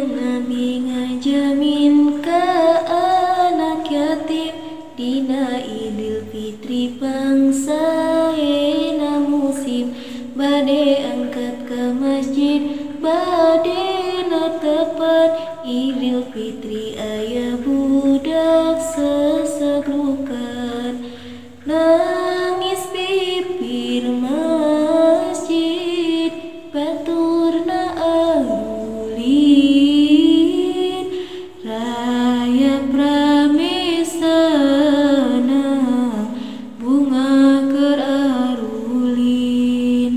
Nabi ngajamin ke anak yatim dina Idul Fitri bangsa ena musim bade angkat ke masjid bade natepan Idul Fitri aya budak sesegrukan nangis pipir masjid baturna arulin raya pramesana bunga keur arulin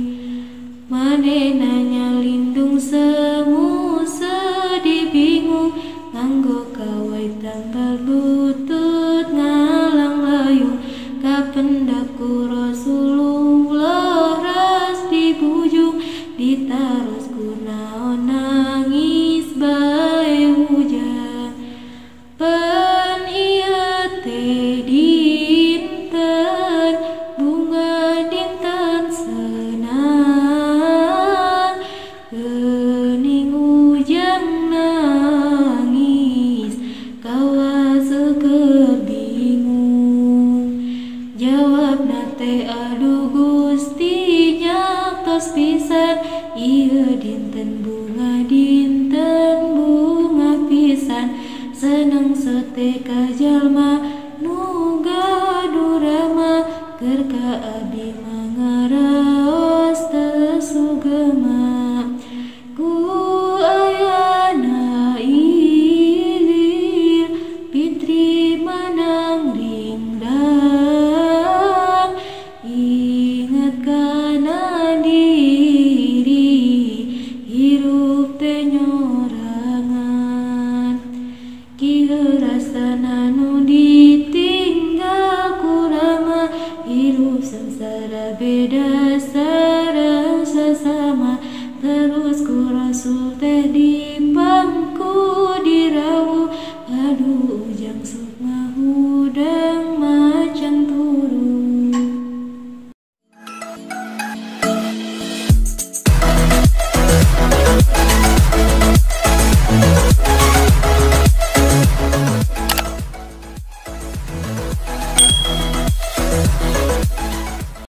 manehna lindung semu sedih bingung nganggo kawai tambal butut ngalang layung kapendaku Rasulullah ras dibujung ditaros kunaon nangis bae hujan pan ieu teh dinten bunga dinten senang geuning ujang nangis kawasu keur bingung jawabna teh aduh Gusti nyaktos pisan ieu dinten bunga pisan seneng sote ka jalma nu gaduh rama keur ka abdi mangaraos teu sugema ku ayana Idul Fitri manang ringdang ingat kana diri hirup teh nyorangan kieu rasana nu ditinggal kurama hirup samsara beda sareng sesama terus ku Rasul teh dipangku dirawuh aduh